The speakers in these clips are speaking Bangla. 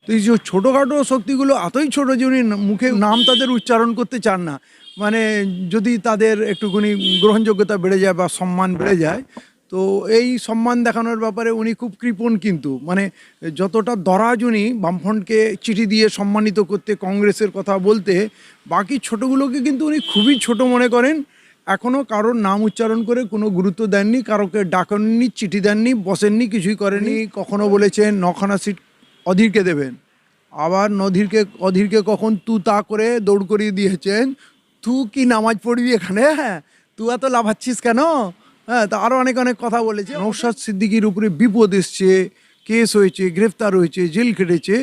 তো এই যে ছোটোখাটো শক্তিগুলো এতই ছোটো যে উনি মুখে নাম তাদের উচ্চারণ করতে চান না। মানে যদি তাদের একটুখানি গ্রহণযোগ্যতা বেড়ে যায় বা সম্মান বেড়ে যায়, তো এই সম্মান দেখানোর ব্যাপারে উনি খুব কৃপণ। কিন্তু মানে যতটা দরাজ উনি বামফ্রন্টকে চিঠি দিয়ে সম্মানিত করতে, কংগ্রেসের কথা বলতে, বাকি ছোটোগুলোকে কিন্তু উনি খুবই ছোট মনে করেন। এখনও কারোর নাম উচ্চারণ করে কোনো গুরুত্ব দেননি, কারোকে ডাকেননি, চিঠি দেননি, বসেননি, কিছুই করেনি। কখনো বলেছেন 9খানা সিট অধীরকে দেবেন, আবার অধীরকে কখন তু তা করে দৌড় করিয়ে দিয়েছেন। তু কি নামাজ পড়বি এখানে? হ্যাঁ, তু এত লাফাচ্ছিস কেন? হ্যাঁ, তা আরও অনেক অনেক কথা বলেছে। নওশাদ সিদ্দিকীর উপরে বিপদ এসছে, কেস হয়েছে, গ্রেফতার হয়েছে, জেল খেটেছে।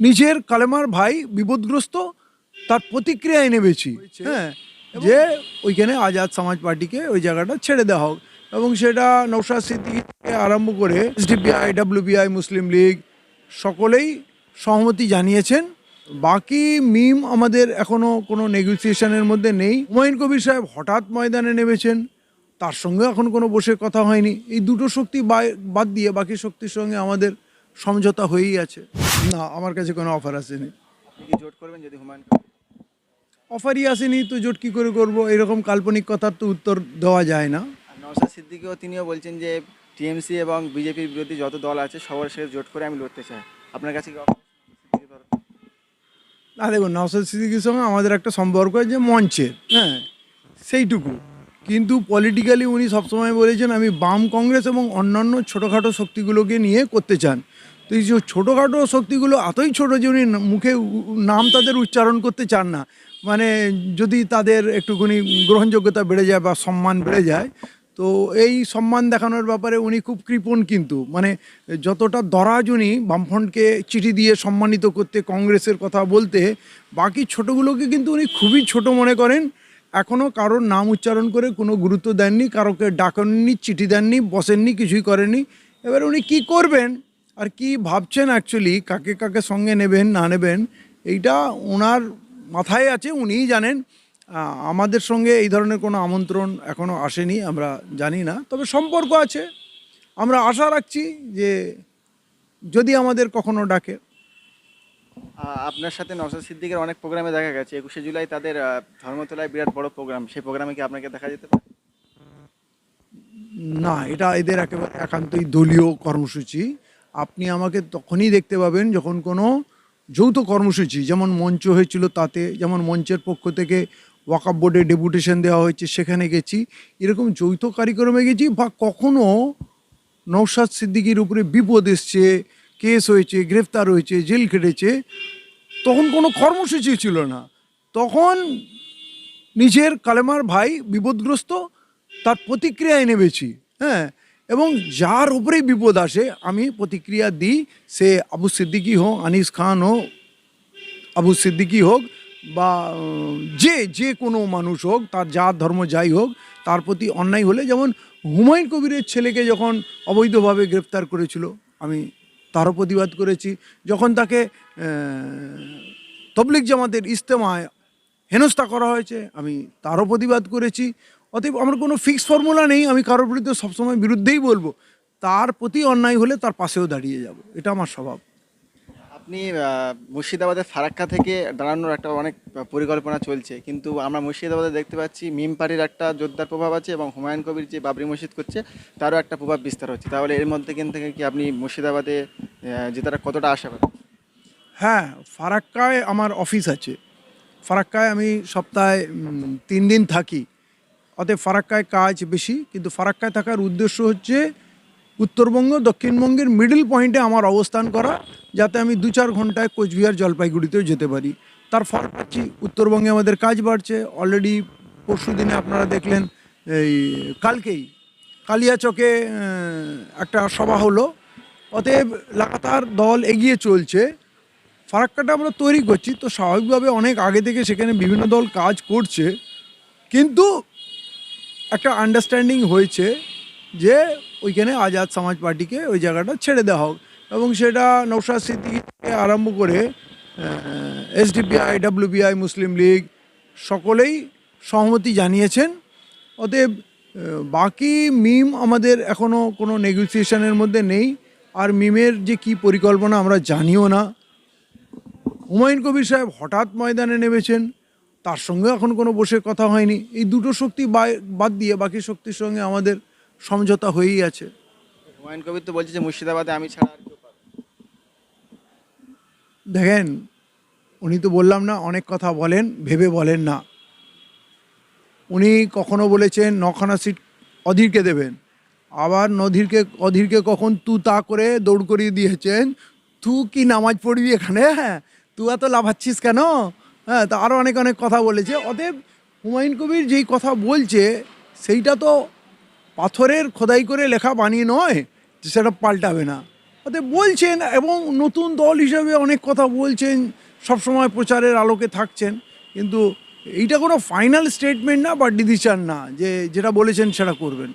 নিজের কালেমার ভাই বিপদগ্রস্ত, তার প্রতিক্রিয়ায় নেমেছি। হ্যাঁ, যে ওইখানে আজাদ সমাজ পার্টিকে ওই জায়গাটা ছেড়ে দেওয়া হোক। এবং সেটা নওশাদ সিদ্দিকী থেকে আরম্ভ করে এসডিপিআই, ডাব্লিউবিআই, মুসলিম লীগ সকলেই সহমতি জানিয়েছেন। বাকি মিম আমাদের এখনও কোনো নেগোসিয়েশনের মধ্যে নেই। হুমায়ুন কবির সাহেব হঠাৎ ময়দানে নেমেছেন, তার সঙ্গে এখন কোনো বসে কথা হয়নি। এই দুটো শক্তি বাদ দিয়ে বাকি শক্তির সঙ্গে আমাদের সমঝোতা হয়েই আছে। না, আমার কাছে কোনো অফার আসেনি। আপনি কি জোট করবেন যদি হুমায়ুন কবির? অফারই আসেনি তো জোট কী করে করবো? এরকম কাল্পনিক কথার তো উত্তর দেওয়া যায় না। আর নওশাদ সিদ্দিকীও তিনিও বলছেন যে টিএমসি এবং বিজেপির বিরোধী যত দল আছে সবার সাথে জোট করে আমি লড়তে চাই। আপনার কাছে কি offer আছে সিদ্দিকীর তরফ থেকে? না, দেখুন, নওশাদ সিদ্দিকীর সঙ্গে আমাদের একটা সম্পর্ক আছে যে মঞ্চের, হ্যাঁ, সেইটুকু। কিন্তু পলিটিক্যালি উনি সবসময় বলেছেন আমি বাম কংগ্রেস এবং অন্যান্য ছোটোখাটো শক্তিগুলোকে নিয়ে করতে চান। তো এই যে ছোটোখাটো শক্তিগুলো এতই ছোটো যে উনি মুখে নাম তাদের উচ্চারণ করতে চান না। মানে যদি তাদের একটুখানি গ্রহণযোগ্যতা বেড়ে যায় বা সম্মান বেড়ে যায়, তো এই সম্মান দেখানোর ব্যাপারে উনি খুব কৃপণ। কিন্তু মানে যতটা দরাজ উনি বামফ্রন্টকে চিঠি দিয়ে সম্মানিত করতে, কংগ্রেসের কথা বলতে, বাকি ছোটোগুলোকে কিন্তু উনি খুবই ছোট মনে করেন। এখনও কারোর নাম উচ্চারণ করে কোনো গুরুত্ব দেননি, কারোকে ডাকেননি, চিঠি দেননি, বসেননি, কিছুই করেননি। এবার উনি কি করবেন আর কি ভাবছেন, অ্যাকচুয়ালি কাকে কাকে সঙ্গে নেবেন না নেবেন, এইটা ওনার মাথায় আছে, উনিই জানেন। আমাদের সঙ্গে এই ধরনের কোনো আমন্ত্রণ এখনও আসেনি, আমরা জানি না। তবে সম্পর্ক আছে, আমরা আশা রাখছি যে যদি আমাদের কখনো ডাকে। আপনার সাথে নওশাদ সিদ্দিকের অনেক প্রোগ্রামে দেখা গেছে। 21শে জুলাই তাদের ধর্মতলায় বিরাট বড় প্রোগ্রাম, সেই প্রোগ্রামে কি আপনাকে দেখা যেতে পারে? না, এটা এদের একেবারে একান্তই দলীয় কর্মসূচি। আপনি আমাকে তখনই দেখতে পাবেন যখন কোনো যৌথ কর্মসূচি, যেমন মঞ্চ হয়েছিল তাতে, যেমন মঞ্চের পক্ষ থেকে ওয়াকফ বোর্ডে ডেপুটেশন দেওয়া হয়েছে, সেখানে গেছি। এরকম যৌথ কার্যক্রমে গেছি। বা কখনো নওশাদ সিদ্দিকীর উপরে বিপদ এসছে, কেস হয়েছে, গ্রেফতার হয়েছে, জেল খেটেছে, তখন কোনো কর্মসূচি ছিল না। তখন নিজের কালেমার ভাই বিপদগ্রস্ত, তার প্রতিক্রিয়ায় নেমেছি। হ্যাঁ, এবং যার উপরেই বিপদ আসে আমি প্রতিক্রিয়া দিই। সে আবু সিদ্দিকী হোক, আনিস খান হোক, আবু সিদ্দিকী হোক, বা যে কোনো মানুষ হোক, তার জাত ধর্ম যাই হোক, তার প্রতি অন্যায় হলে, যেমন হুমায়ুন কবিরের ছেলেকে যখন অবৈধভাবে গ্রেফতার করেছিল, আমি তারও প্রতিবাদ করেছি। যখন তাকে তবলিগ জামাতের ইজতেমায় হেনস্থা করা হয়েছে, আমি তারও প্রতিবাদ করেছি। অতএব আমার কোনো ফিক্স ফর্মুলা নেই, আমি কারোর বিরুদ্ধে সবসময় বিরুদ্ধেই বলবো। তার প্রতি অন্যায় হলে তার পাশেও দাঁড়িয়ে যাব, এটা আমার স্বভাব। আপনি মুর্শিদাবাদের ফারাক্কা থেকে দাঁড়ানোর একটা অনেক পরিকল্পনা চলছে, কিন্তু আমরা মুর্শিদাবাদে দেখতে পাচ্ছি মিম পার্টির একটা জোরদার প্রভাব আছে এবং হুমায়ুন কবির যে বাবরি মসজিদ করছে তারও একটা প্রভাব বিস্তার হচ্ছে। তাহলে এর মধ্যে থেকে কি আপনি মুর্শিদাবাদে জেতাটা কতটা আশা করেন? হ্যাঁ, ফারাক্কায় আমার অফিস আছে। ফারাক্কায় আমি সপ্তাহে 3 দিন থাকি। অতএব ফারাক্কায় কাজ বেশি। কিন্তু ফারাক্কায় থাকার উদ্দেশ্য হচ্ছে উত্তরবঙ্গ দক্ষিণবঙ্গের মিডল পয়েন্টে আমার অবস্থান করা, যাতে আমি 2-4 ঘন্টায় কোচবিহার জলপাইগুড়িতেও যেতে পারি। তার ফল পাচ্ছি, উত্তরবঙ্গে আমাদের কাজ বাড়ছে। অলরেডি পরশু দিনে আপনারা দেখলেন, এই কালকেই কালিয়াচকে একটা সভা হলো। অতএব লাগাতার দল এগিয়ে চলছে। ফারাক্কাটা আমরা তৈরি করছি, তো স্বাভাবিকভাবে অনেক আগে থেকে সেখানে বিভিন্ন দল কাজ করছে। কিন্তু একটা আন্ডারস্ট্যান্ডিং হয়েছে যে ওইখানে আজাদ সমাজ পার্টিকে ওই জায়গাটা ছেড়ে দেওয়া হোক। এবং সেটা নওশাদ সিদ্দিকী থেকে আরম্ভ করে এসডিপিআই, ডাব্লিউবিআই, মুসলিম লীগ সকলেই সহমতি জানিয়েছেন। অতএব বাকি মিম আমাদের এখনও কোনো নেগোসিয়েশনের মধ্যে নেই। আর মিমের যে কী পরিকল্পনা আমরা জানিও না। হুমায়ুন কবির সাহেব হঠাৎ ময়দানে নেমেছেন, তার সঙ্গে এখন কোনো বসে কথা হয়নি। এই দুটো শক্তি বাদ দিয়ে বাকি শক্তির সঙ্গে আমাদের সমঝোতা হয়েই আছে। হুমায়ুন কবির তো বলছে যে মুর্শিদাবাদে আমি ছাড়া আর কেউ পাবে না। দেখেন, উনি তো বললাম না অনেক কথা বলেন, ভেবে বলেন না। উনি কখনো বলেছেন 9খানা সিট অধীরকে দেবেন, আবার অধীরকে কখন তু তা করে দৌড় করিয়ে দিয়েছেন, তুই কি নামাজ পড়বি এখানে, হ্যাঁ তুই এত লাফাচ্ছিস কেন, হ্যাঁ তা আরও অনেক অনেক কথা বলেছে। অতএব হুমায়ুন কবির যেই কথা বলছে সেইটা তো পাথরের খোদাই করে লেখা বানিয়ে নয় যে সেটা পাল্টাবে না। অতএব বলছেন এবং নতুন দল হিসাবে অনেক কথা বলছেন, সবসময় প্রচারের আলোকে থাকছেন, কিন্তু এইটা কোনো ফাইনাল স্টেটমেন্ট না বা ডিসিশন না যে যেটা বলেছেন সেটা করবেন।